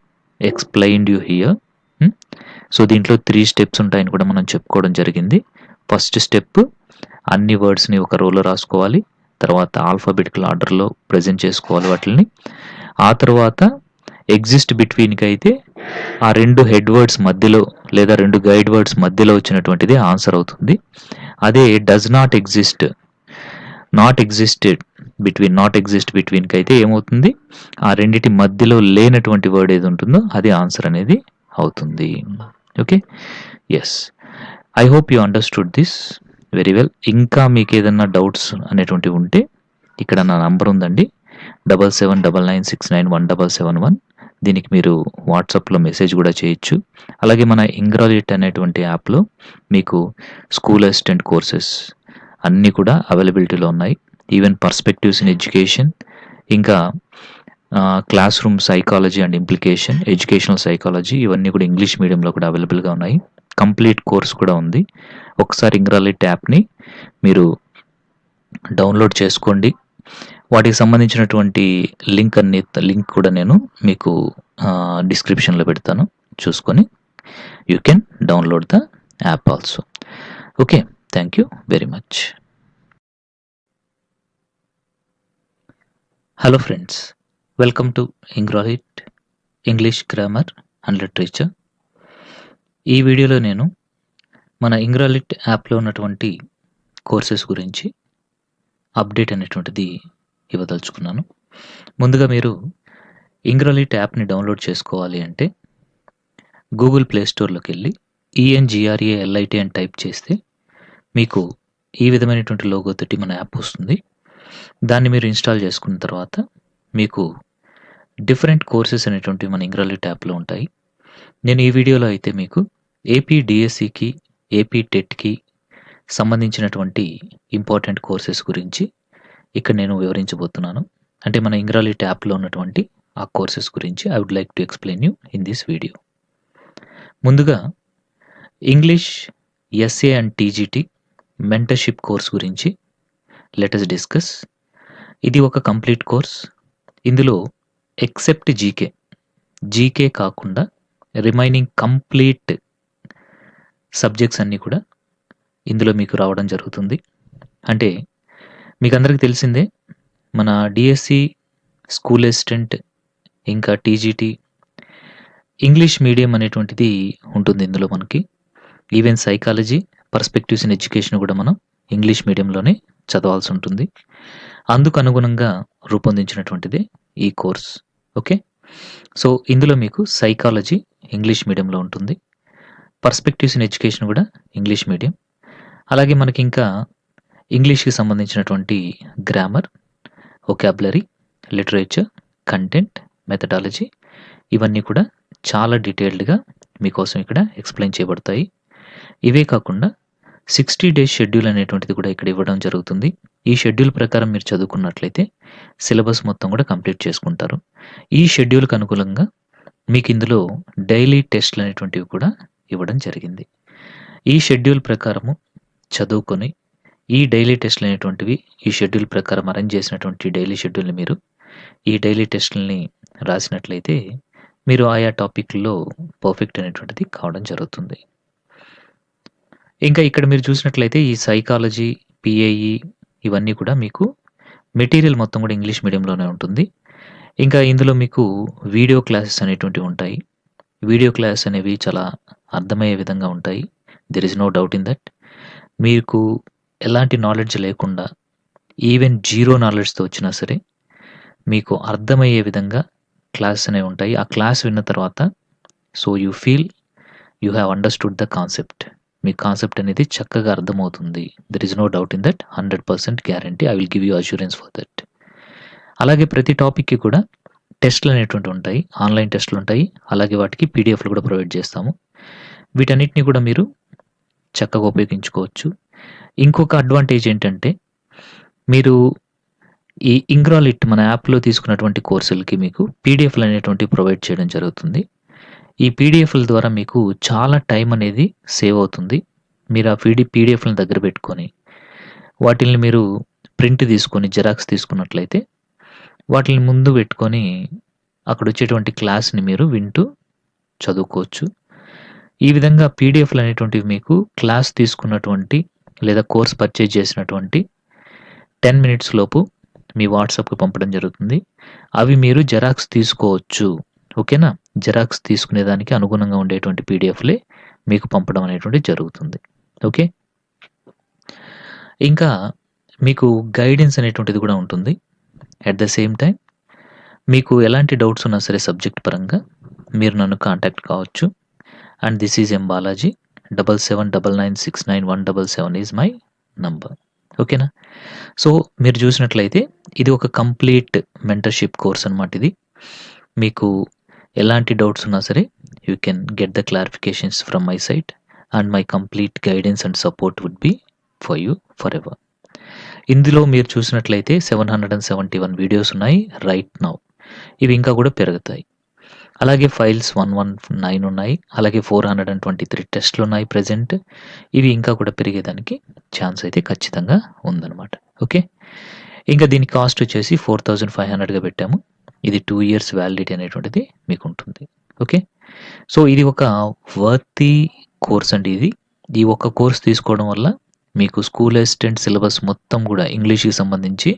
explained you here. So దీంట్లో 3 స్టెప్స్ ఉంటాయని కూడా మనం చెప్పుకోవడం జరిగింది. ఫస్ట్ స్టెప్ అన్ని వర్డ్స్ని ఒక రోలో రాసుకోవాలి. తర్వాత ఆల్ఫాబెటికల్ ఆర్డర్లో ప్రజెంట్ చేసుకోవాలి వాటిని. ఆ తర్వాత ఎగ్జిస్ట్ బిట్వీన్కి అయితే ఆ రెండు హెడ్ వర్డ్స్ మధ్యలో లేదా రెండు గైడ్ వర్డ్స్ మధ్యలో వచ్చినటువంటిది ఆన్సర్ అవుతుంది. అదే does not exist not exist బిట్వీన్కి అయితే ఏమవుతుంది, ఆ రెండిటి మధ్యలో లేనటువంటి వర్డ్ ఏది ఉంటుందో అది ఆన్సర్ అనేది అవుతుంది. Okay, yes, I hope you understood this very well. ఇంకా మీకు ఏదన్నా డౌట్స్ అనేటువంటివి ఉంటే ఇక్కడ నా నంబర్ ఉందండి, 7799969177. దీనికి మీరు వాట్సాప్లో మెసేజ్ కూడా చేయొచ్చు. అలాగే మన ఇంగ్రాలిట్ అనేటువంటి యాప్లో మీకు స్కూల్ అసిస్టెంట్ కోర్సెస్ అన్నీ కూడా అవైలబిలిటీలో ఉన్నాయి. ఈవెన్ పర్స్పెక్టివ్స్ ఇన్ ఎడ్యుకేషన్, ఇంకా class room psychology and implication, educational psychology, ఇవన్నీ కూడా ఇంగ్లీష్ మీడియంలో కూడా అవైలబుల్గా ఉన్నాయి. కంప్లీట్ కోర్స్ కూడా ఉంది. ఒకసారి ఇంగ్రాలిట్ యాప్ని మీరు డౌన్లోడ్ చేసుకోండి. వాటికి సంబంధించినటువంటి లింక్ కూడా నేను మీకు డిస్క్రిప్షన్లో పెడతాను, చూసుకొని you can download the app also. Okay, thank you very much. Hello friends, welcome to Engralit English grammar and literature. ఈ వీడియోలో నేను మన ఇంగ్రాలిట్ యాప్లో ఉన్నటువంటి కోర్సెస్ గురించి అప్డేట్ అనేటువంటిది ఇవ్వదలుచుకున్నాను. ముందుగా మీరు ఇంగ్రాలిట్ యాప్ని డౌన్లోడ్ చేసుకోవాలి అంటే గూగుల్ ప్లే స్టోర్లోకి వెళ్ళి ENGRALIT అని టైప్ చేస్తే మీకు ఈ విధమైనటువంటి లోగో తోటి మన యాప్ వస్తుంది. దాన్ని మీరు ఇన్స్టాల్ చేసుకున్న తర్వాత మీకు డిఫరెంట్ కోర్సెస్ అనేటువంటివి మన ఇంగ్రాలిట్ యాప్లో ఉంటాయి. నేను ఈ వీడియోలో అయితే మీకు ఏపీ డిఎస్సికి, ఏపీ టెట్కి సంబంధించినటువంటి ఇంపార్టెంట్ కోర్సెస్ గురించి ఇక్కడ నేను వివరించబోతున్నాను. అంటే మన ఇంగ్రాలిట్ యాప్లో ఉన్నటువంటి ఆ కోర్సెస్ గురించి I would like to explain you in this video. ముందుగా English SA and TGT mentorship course గురించి లెట్ us డిస్కస్. ఇది ఒక కంప్లీట్ కోర్స్. ఇందులో ఎక్సెప్ట్ జీకే కాకుండా రిమైనింగ్ కంప్లీట్ సబ్జెక్ట్స్ అన్నీ కూడా ఇందులో మీకు రావడం జరుగుతుంది. అంటే మీకు అందరికీ తెలిసిందే, మన డిఎస్సి, స్కూల్ అసిస్టెంట్, ఇంకా టీజీటీ ఇంగ్లీష్ మీడియం అనేటువంటిది ఉంటుంది ఇందులో మనకి. Even psychology, perspectives in education కూడా మనం ఇంగ్లీష్ మీడియంలోనే చదవాల్సి ఉంటుంది. అందుకు అనుగుణంగా రూపొందించినటువంటిదే ఈ కోర్స్. ఓకే, సో ఇందులో మీకు సైకాలజీ ఇంగ్లీష్ మీడియంలో ఉంటుంది, పర్స్పెక్టివ్స్ ఇన్ ఎడ్యుకేషన్ కూడా ఇంగ్లీష్ మీడియం. అలాగే మనకి ఇంకా ఇంగ్లీష్కి సంబంధించినటువంటి grammar, vocabulary, literature, content, methodology ఇవన్నీ కూడా చాలా డీటెయిల్డ్గా మీకోసం ఇక్కడ ఎక్స్ప్లెయిన్ చేయబడతాయి. ఇవే కాకుండా 60 days షెడ్యూల్ అనేటువంటిది కూడా ఇక్కడ ఇవ్వడం జరుగుతుంది. ఈ షెడ్యూల్ ప్రకారం మీరు చదువుకున్నట్లయితే సిలబస్ మొత్తం కూడా కంప్లీట్ చేసుకుంటారు. ఈ షెడ్యూల్కి అనుకూలంగా మీకు ఇందులో డైలీ టెస్ట్లు అనేటువంటివి కూడా ఇవ్వడం జరిగింది. ఈ షెడ్యూల్ ప్రకారము చదువుకొని ఈ డైలీ టెస్ట్లు అనేటువంటివి ఈ షెడ్యూల్ ప్రకారం అరేంజ్ చేసినటువంటి డైలీ షెడ్యూల్ని మీరు ఈ డైలీ టెస్ట్లని రాసినట్లయితే మీరు ఆయా టాపిక్లో పర్ఫెక్ట్ అనేటువంటిది కావడం జరుగుతుంది. ఇంకా ఇక్కడ మీరు చూసినట్లయితే ఈ సైకాలజీ, పిఏఈ ఇవన్నీ కూడా మీకు మెటీరియల్ మొత్తం కూడా ఇంగ్లీష్ మీడియంలోనే ఉంటుంది. ఇంకా ఇందులో మీకు వీడియో క్లాసెస్ అనేటువంటివి ఉంటాయి. వీడియో క్లాస్ అనేవి చాలా అర్థమయ్యే విధంగా ఉంటాయి. There is no doubt in that. మీకు ఎలాంటి నాలెడ్జ్ లేకుండా ఈవెన్ జీరో నాలెడ్జ్తో వచ్చినా సరే మీకు అర్థమయ్యే విధంగా క్లాసెస్ అనేవి ఉంటాయి. ఆ క్లాస్ విన్న తర్వాత so you feel you have understood the concept. మీ కాన్సెప్ట్ అనేది చక్కగా అర్థమవుతుంది. There is no doubt in that. 100% guarantee. I will give you assurance for that. అలాగే ప్రతి టాపిక్కి కూడా టెస్ట్లు అనేటువంటివి ఉంటాయి, ఆన్లైన్ టెస్ట్లు ఉంటాయి. అలాగే వాటికి పీడిఎఫ్లు కూడా ప్రొవైడ్ చేస్తాము. వీటన్నిటిని కూడా మీరు చక్కగా ఉపయోగించుకోవచ్చు. ఇంకొక అడ్వాంటేజ్ ఏంటంటే మీరు ఈ ఇంగ్రాలిట్ మన యాప్లో తీసుకున్నటువంటి కోర్సులకి మీకు పీడిఎఫ్లు అనేటువంటివి ప్రొవైడ్ చేయడం జరుగుతుంది. ఈ పీడిఎఫ్ల ద్వారా మీకు చాలా టైం అనేది సేవ్ అవుతుంది. మీరు ఆ పీడిఎఫ్లను దగ్గర పెట్టుకొని వాటిని మీరు ప్రింట్ తీసుకొని జెరాక్స్ తీసుకున్నట్లయితే వాటిని ముందు పెట్టుకొని అక్కడ వచ్చేటువంటి క్లాస్ని మీరు వింటూ చదువుకోవచ్చు. ఈ విధంగా పీడిఎఫ్లు అనేటువంటివి మీకు క్లాస్ తీసుకున్నటువంటి లేదా కోర్స్ పర్చేజ్ చేసినటువంటి 10 మినిట్స్ లోపు మీ వాట్సాప్‌కి పంపడం జరుగుతుంది. అవి మీరు జెరాక్స్ తీసుకోవచ్చు. ఓకేనా? జెరాక్స్ తీసుకునేదానికి అనుగుణంగా ఉండేటువంటి పీడిఎఫ్‌లే మీకు పంపడం అనేటువంటిది జరుగుతుంది. ఓకే. ఇంకా మీకు గైడెన్స్ అనేటువంటిది కూడా ఉంటుంది. అట్ ద సేమ్ టైమ్ మీకు ఎలాంటి డౌట్స్ ఉన్నా సరే సబ్జెక్ట్ పరంగా మీరు నన్ను కాంటాక్ట్ కావచ్చు. And this is M Balaji. 7799691177 is my number. ఓకేనా? సో మీరు చూసినట్లయితే ఇది ఒక కంప్లీట్ మెంటర్‌షిప్ కోర్స్ అన్నమాట ఇది. మీకు ఎలాంటి డౌట్స్ ఉన్నా సరే you can get the clarifications from my side and my complete guidance and support would be for you forever. ఇందులో మీరు చూసినట్లయితే 771 వీడియోస్ ఉన్నాయి రైట్ నౌ. ఇవి ఇంకా కూడా పెరుగుతాయి. అలాగే ఫైల్స్ 119 ఉన్నాయి. అలాగే 423 టెస్ట్‌లు ఉన్నాయి ప్రెజెంట్. ఇవి ఇంకా కూడా పెరిగేదానికి ఛాన్స్ అయితే ఖచ్చితంగా ఉందన్నమాట. ఓకే. ఇంకా దీని కాస్ట్ వచ్చేసి 4500గా పెట్టాము. ఇది 2 ఇయర్స్ వ్యాలిడిటీ అనేటువంటిది మీకు ఉంటుంది. ఓకే. సో ఇది ఒక వర్తీ కోర్స్ అండి ఇది. ఈ ఒక్క కోర్స్ తీసుకోవడం వల్ల మీకు స్కూల్ అసిస్టెంట్ సిలబస్ మొత్తం కూడా ఇంగ్లీష్‌కి సంబంధించి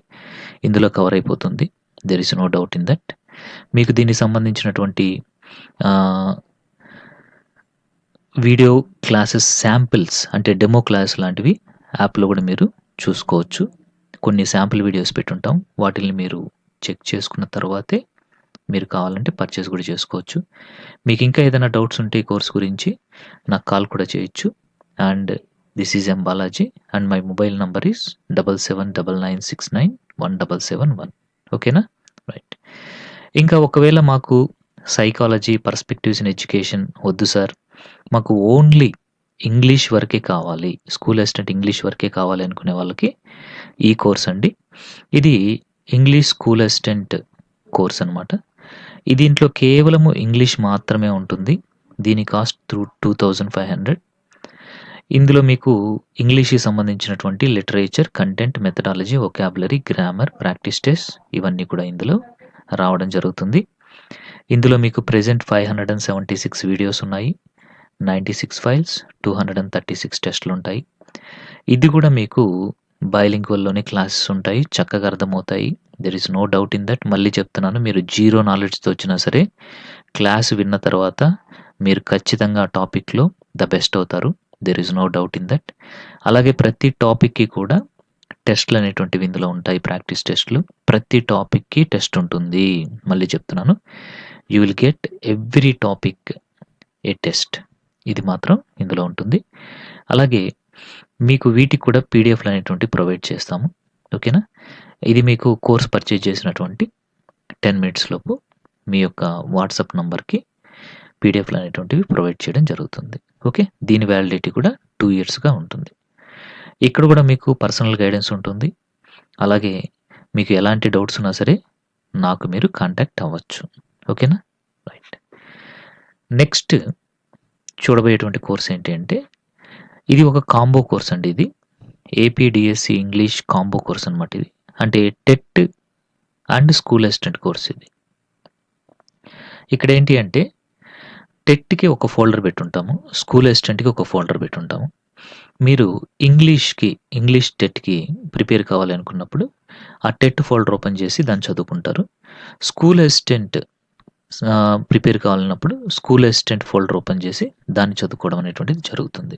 ఇందులో కవర్ అయిపోతుంది. There is no doubt in that. మీకు దీనికి సంబంధించినటువంటి వీడియో క్లాసెస్ శాంపిల్స్ అంటే డెమో క్లాస్ లాంటివి యాప్‌లో కూడా మీరు చూసుకోవచ్చు. కొన్ని శాంపిల్ వీడియోస్ పెట్టుంటాం. వాటిల్ని మీరు చెక్ చేసుకున్న తర్వాతే మీరు కావాలంటే పర్చేస్ కూడా చేసుకోవచ్చు. మీకు ఇంకా ఏదైనా డౌట్స్ ఉంటే ఈ కోర్స్ గురించి నాకు కాల్ కూడా చేయొచ్చు. And this is M Balaji and my mobile number is 7799691771. ఓకేనా? రైట్. ఇంకా ఒకవేళ మాకు సైకాలజీ, పర్స్పెక్టివ్స్ ఇన్ ఎడ్యుకేషన్ వద్దు సార్, మాకు ఓన్లీ ఇంగ్లీష్ వరకే కావాలి, స్కూల్ అసిస్టెంట్ ఇంగ్లీష్ వరకే కావాలి అనుకునే వాళ్ళకి ఈ కోర్స్ అండి. ఇది ఇంగ్లీష్ స్కూల్ అసిస్టెంట్ కోర్స్ అన్నమాట. దీంట్లో కేవలము ఇంగ్లీష్ మాత్రమే ఉంటుంది. దీని కాస్ట్ 2500. ఇందులో మీకు ఇంగ్లీష్‌కి సంబంధించినటువంటి literature, content, methodology, vocabulary, grammar, practice test ఇవన్నీ కూడా ఇందులో రావడం జరుగుతుంది. ఇందులో మీకు ప్రెజెంట్ 576 వీడియోస్ ఉన్నాయి. 96 ఫైల్స్, 236 టెస్ట్‌లు ఉంటాయి. ఇది కూడా మీకు బైలింగ్వల్‌లోనే క్లాసెస్ ఉంటాయి. చక్కగా అర్థమవుతాయి. There is no doubt in that. మళ్ళీ చెప్తున్నాను, మీరు జీరో నాలెడ్జ్‌తో వచ్చినా సరే క్లాస్ విన్న తర్వాత మీరు ఖచ్చితంగా ఆ టాపిక్‌లో ద బెస్ట్ అవుతారు. There is no doubt in that. అలాగే ప్రతి టాపిక్‌కి కూడా టెస్ట్‌లు అనేటువంటివి ఇందులో ఉంటాయి. ప్రాక్టీస్ టెస్ట్‌లు. ప్రతి టాపిక్‌కి టెస్ట్ ఉంటుంది. మళ్ళీ చెప్తున్నాను, you will get every topic A test. ఇది మాత్రం ఇందులో ఉంటుంది. అలాగే మీకు వీటికి కూడా పీడిఎఫ్‌లు అనేటువంటివి ప్రొవైడ్ చేస్తాము. ఓకేనా? ఇది మీకు కోర్స్ పర్చేజ్ చేసినటువంటి 10 మినిట్స్ లోపు మీ యొక్క వాట్సాప్ నంబర్‌కి పీడిఎఫ్‌లు అనేటువంటివి ప్రొవైడ్ చేయడం జరుగుతుంది. ఓకే. దీని వ్యాలిడిటీ కూడా 2 ఇయర్స్‌గా ఉంటుంది. ఇక్కడ కూడా మీకు పర్సనల్ గైడెన్స్ ఉంటుంది. అలాగే మీకు ఎలాంటి డౌట్స్ ఉన్నా సరే నాకు మీరు కాంటాక్ట్ అవ్వచ్చు. ఓకేనా? రైట్. నెక్స్ట్ చూడబోయేటువంటి కోర్స్ ఏంటి అంటే ఇది ఒక కాంబో కోర్స్ అండి ఇది. AP DSC English combo course అన్నమాట ఇది. అంటే TET and school assistant course ఇది. ఇక్కడ ఏంటి అంటే టెట్‌కి ఒక ఫోల్డర్ పెట్టుంటాము. స్కూల్ అసిస్టెంట్‌కి ఒక ఫోల్డర్ పెట్టుంటాము. మీరు ఇంగ్లీష్ టెట్‌కి ప్రిపేర్ కావాలి అనుకున్నప్పుడు ఆ టెట్ ఫోల్డర్ ఓపెన్ చేసి దాన్ని చదువుకుంటారు. స్కూల్ అసిస్టెంట్ ప్రిపేర్ కావాలన్నప్పుడు స్కూల్ అసిస్టెంట్ ఫోల్డర్ ఓపెన్ చేసి దాన్ని చదువుకోవడం అనేటువంటిది జరుగుతుంది.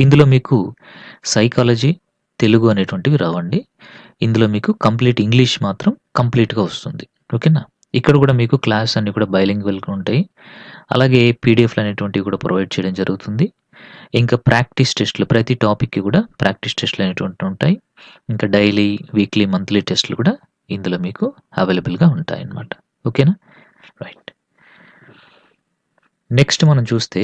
ఇందులో మీకు సైకాలజీ, తెలుగు అనేటువంటివి రావండి. ఇందులో మీకు కంప్లీట్ ఇంగ్లీష్ మాత్రం కంప్లీట్‌గా వస్తుంది. ఓకేనా? ఇక్కడ కూడా మీకు క్లాస్ అన్నీ కూడా బైలింగ్వల్‌గా ఉంటాయి. అలాగే పీడిఎఫ్‌లు అనేటువంటివి కూడా ప్రొవైడ్ చేయడం జరుగుతుంది. ఇంకా ప్రాక్టీస్ టెస్ట్‌లు ప్రతి టాపిక్‌కి కూడా ప్రాక్టీస్ టెస్ట్‌లు అనేటువంటివి ఉంటాయి. ఇంకా డైలీ, వీక్లీ, మంత్లీ టెస్ట్‌లు కూడా ఇందులో మీకు అవైలబుల్‌గా ఉంటాయన్నమాట. ఓకేనా? రైట్. నెక్స్ట్ మనం చూస్తే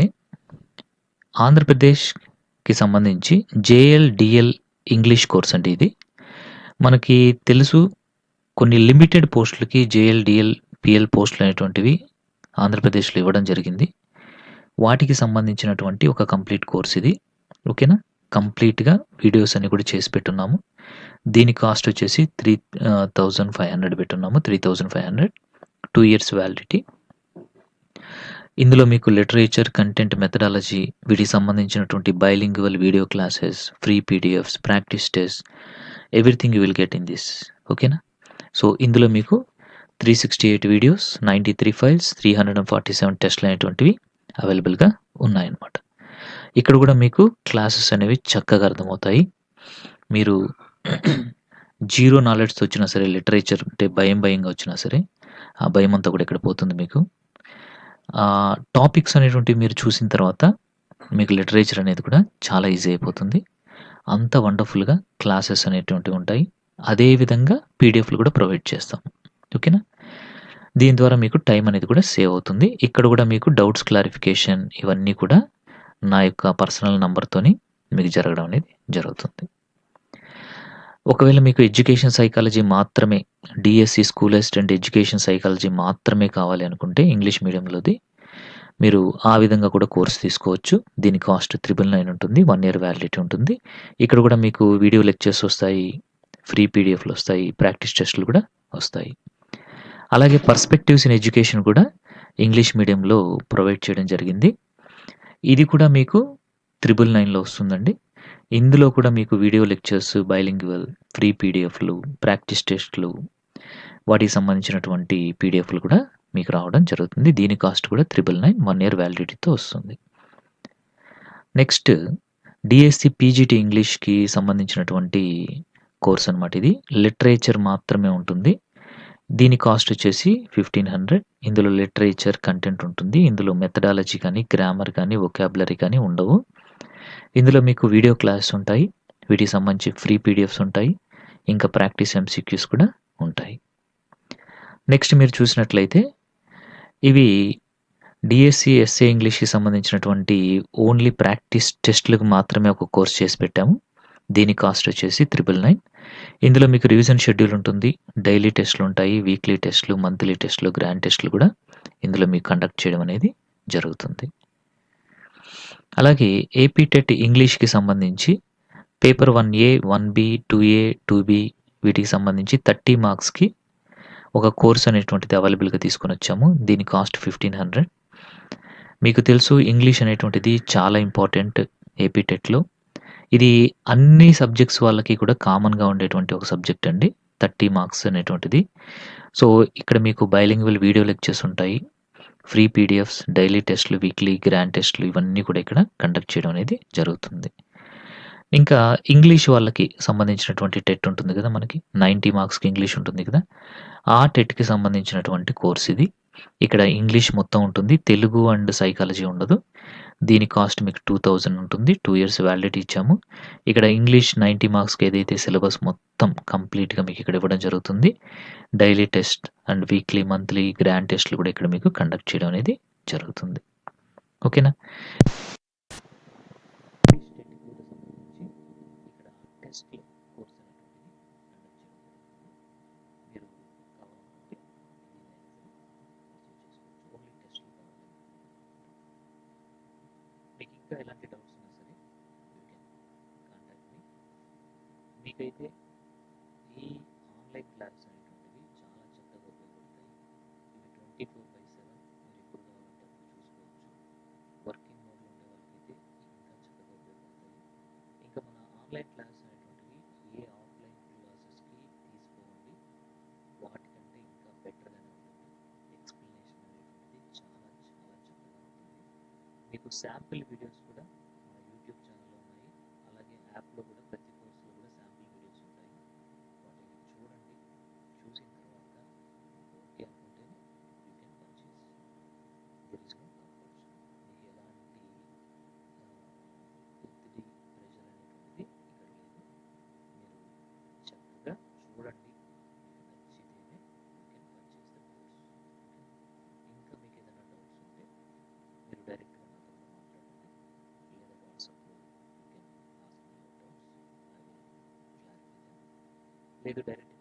ఆంధ్రప్రదేశ్‌కి సంబంధించి జేఎల్‌డీఎల్ ఇంగ్లీష్ కోర్స్ అండి ఇది. మనకి తెలుసు కొన్ని లిమిటెడ్ పోస్టులకి జేఎల్‌డీఎల్, పీఎల్ పోస్టులు అనేటువంటివి ఆంధ్రప్రదేశ్‌లో ఇవ్వడం జరిగింది. వాటికి సంబంధించినటువంటి ఒక కంప్లీట్ కోర్స్ ఇది. ఓకేనా? కంప్లీట్‌గా వీడియోస్ అన్ని కూడా చేసి పెట్టున్నాము. దీని కాస్ట్ వచ్చేసి 3500 పెట్టున్నాము. 3500 2 ఇయర్స్ వ్యాలిడిటీ. ఇందులో మీకు లిటరేచర్, కంటెంట్, మెథడాలజీ వీటికి సంబంధించినటువంటి bilingual video classes, free PDFs, practice test everything you will get in this. ఓకేనా? సో, ఇందులో మీకు 368 వీడియోస్, 93 ఫైల్స్, 347 టెస్ట్‌లు అనేటువంటివి అవైలబుల్‌గా ఉన్నాయన్నమాట. ఇక్కడ కూడా మీకు క్లాసెస్ అనేవి చక్కగా అర్థమవుతాయి. మీరు జీరో నాలెడ్జ్‌తో వచ్చినా సరే, లిటరేచర్ అంటే భయంగా వచ్చినా సరే, ఆ భయమంతా కూడా ఇక్కడ పోతుంది మీకు. టాపిక్స్ అనేటువంటివి మీరు చూసిన తర్వాత మీకు లిటరేచర్ అనేది కూడా చాలా ఈజీ అయిపోతుంది. అంత వండర్‌ఫుల్‌గా క్లాసెస్ అనేటువంటివి ఉంటాయి. అదే విధంగా పీడిఎఫ్‌లు కూడా ప్రొవైడ్ చేస్తాం. ఓకేనా? దీని ద్వారా మీకు టైం అనేది కూడా సేవ్ అవుతుంది. ఇక్కడ కూడా మీకు డౌట్స్ క్లారిఫికేషన్ ఇవన్నీ కూడా నా యొక్క పర్సనల్ నంబర్‌తోని మీకు జరగడం అనేది జరుగుతుంది. ఒకవేళ మీకు ఎడ్యుకేషన్ సైకాలజీ మాత్రమే, DSC school assistant education psychology మాత్రమే కావాలి అనుకుంటే ఇంగ్లీష్ మీడియంలోది మీరు ఆ విధంగా కూడా కోర్స్ తీసుకోవచ్చు. దీని కాస్ట్ 999 ఉంటుంది. 1 ఇయర్ వ్యాలిడిటీ ఉంటుంది. ఇక్కడ కూడా మీకు వీడియో లెక్చర్స్ వస్తాయి. ఫ్రీ పీడిఎఫ్‌లు వస్తాయి. ప్రాక్టీస్ టెస్ట్‌లు కూడా వస్తాయి. అలాగే పర్స్పెక్టివ్స్ ఇన్ ఎడ్యుకేషన్ కూడా ఇంగ్లీష్ మీడియంలో ప్రొవైడ్ చేయడం జరిగింది. ఇది కూడా మీకు 999లో వస్తుందండి. ఇందులో కూడా మీకు వీడియో లెక్చర్స్, బైలింగ్యువల్, ఫ్రీ పీడిఎఫ్‌లు, ప్రాక్టీస్ టెస్ట్‌లు వాటికి సంబంధించినటువంటి పీడిఎఫ్‌లు కూడా మీకు రావడం జరుగుతుంది. దీని కాస్ట్ కూడా 999 1 ఇయర్ వ్యాలిడిటీతో వస్తుంది. నెక్స్ట్ డీఎస్సీ పీజీటీ ఇంగ్లీష్‌కి సంబంధించినటువంటి కోర్స్ అన్నమాట ఇది. లిటరేచర్ మాత్రమే ఉంటుంది. దీని కాస్ట్ వచ్చేసి 1500. ఇందులో లిటరేచర్ కంటెంట్ ఉంటుంది. ఇందులో మెథడాలజీ కానీ, గ్రామర్ కానీ, వొకాబులరీ కానీ ఉండవు. ఇందులో మీకు వీడియో క్లాసెస్ ఉంటాయి. వీటికి సంబంధించి ఫ్రీ పీడిఎఫ్స్ ఉంటాయి. ఇంకా ప్రాక్టీస్ ఎంసీక్యూస్ కూడా ఉంటాయి. నెక్స్ట్ మీరు చూసినట్లయితే ఇవి డీఎస్సీ, ఎస్ఏ ఇంగ్లీష్‌కి సంబంధించినటువంటి ఓన్లీ ప్రాక్టీస్ టెస్ట్‌లకు మాత్రమే ఒక కోర్స్ చేసి పెట్టాము. దీని కాస్ట్ వచ్చేసి 999. ఇందులో మీకు రివిజన్ షెడ్యూల్ ఉంటుంది. డైలీ టెస్ట్‌లు ఉంటాయి. వీక్లీ టెస్ట్‌లు, మంత్లీ టెస్ట్‌లు, గ్రాండ్ టెస్ట్‌లు కూడా ఇందులో మీకు కండక్ట్ చేయడం అనేది జరుగుతుంది. అలాగే ఏపీ టెట్ ఇంగ్లీష్‌కి సంబంధించి పేపర్ 1ఏ, 1బి, 2ఏ, 2బి వీటికి సంబంధించి 30 మార్క్స్‌కి ఒక కోర్స్ అనేటువంటిది అవైలబుల్‌గా తీసుకొనొచ్చాము. దీని కాస్ట్ 1500. మీకు తెలుసు ఇంగ్లీష్ అనేటువంటిది చాలా ఇంపార్టెంట్ ఏపీ టెట్‌లో. ఇది అన్ని సబ్జెక్ట్స్ వాళ్ళకి కూడా కామన్‌గా ఉండేటువంటి ఒక సబ్జెక్ట్ అండి. 30 మార్క్స్ అనేటువంటిది. సో, ఇక్కడ మీకు బైలింగ్యువల్ వీడియో లెక్చర్స్ ఉంటాయి. ఫ్రీ పీడిఎఫ్స్, డైలీ టెస్ట్‌లు, వీక్లీ, గ్రాండ్ టెస్ట్‌లు ఇవన్నీ కూడా ఇక్కడ కండక్ట్ చేయడం అనేది జరుగుతుంది. ఇంకా ఇంగ్లీష్ వాళ్ళకి సంబంధించినటువంటి టెట్ ఉంటుంది కదా మనకి. 90 మార్క్స్‌కి ఇంగ్లీష్ ఉంటుంది కదా! ఆ టెట్‌కి సంబంధించినటువంటి కోర్స్ ఇది. ఇక్కడ ఇంగ్లీష్ మొత్తం ఉంటుంది. తెలుగు అండ్ సైకాలజీ ఉండదు. దీని కాస్ట్ మీకు 2000 ఉంటుంది. 2 ఇయర్స్ వ్యాలిడిటీ ఇచ్చాము. ఇక్కడ ఇంగ్లీష్ 90 మార్క్స్‌కి ఏదైతే సిలబస్ మొత్తం కంప్లీట్‌గా మీకు ఇక్కడ ఇవ్వడం జరుగుతుంది. Daily test and weekly, monthly, grand టెస్ట్‌లు కూడా ఇక్కడ మీకు కండక్ట్ చేయడం అనేది జరుగుతుంది. ఓకేనా? మీకు ఇంకా ఎలాంటి డౌట్స్ ఉన్నా సరే కాంటాక్ట్ మీ. మీకైతే ఈ ఆన్లైన్ క్లాసెస్ అనేటువంటివి చాలా చక్కగా ఉపయోగపడతాయి. ఇవి 24/7 మీరు ఎప్పుడు కావాలంటే అప్పుడు చూసుకోవచ్చు. వర్కింగ్ మోడ్లో ఉండే వాళ్ళకైతే ఇంకా చక్కగా ఉపయోగపడతాయి. ఇంకా మన ఆన్లైన్ క్లాసెస్ అనేటువంటివి ఏ ఆఫ్లైన్ క్లాసెస్కి తీసుకోండి వాటికంటే ఇంకా బెటర్గానే ఉంటుంది. ఎక్స్ప్లెనేషన్ అనేటువంటిది చాలా చక్కగా ఉంటుంది. మీకు శాంపిల్ వీడియోస్ కూడా మన యూట్యూబ్ ఛానల్లో ఉన్నాయి. అలాగే యాప్లో కూడా ప్రతి కోర్సులో కూడా శాంపిల్ వీడియోస్ ఉంటాయి. వాటిని చూడండి. చూసిన తర్వాత ఓకే అనుకుంటేనే you can purchase. There is no compulsion. మీకు ఎలాంటి ఒత్తిడి, ప్రెషర్ అనేటువంటిది ఇక్కడ లేదు. మీరు చక్కగా చూడండి. మీకు నచ్చితేనే you can purchase the course. ఇంకా మీకు ఏదైనా డౌట్స్ ఉంటే మీరు డైరెక్ట్‌గా నాతో కూడా మాట్లాడండి. లేదా వాట్సాప్‌లో you can ask me your doubts. I will clarify them. లేదు డైరెక్ట్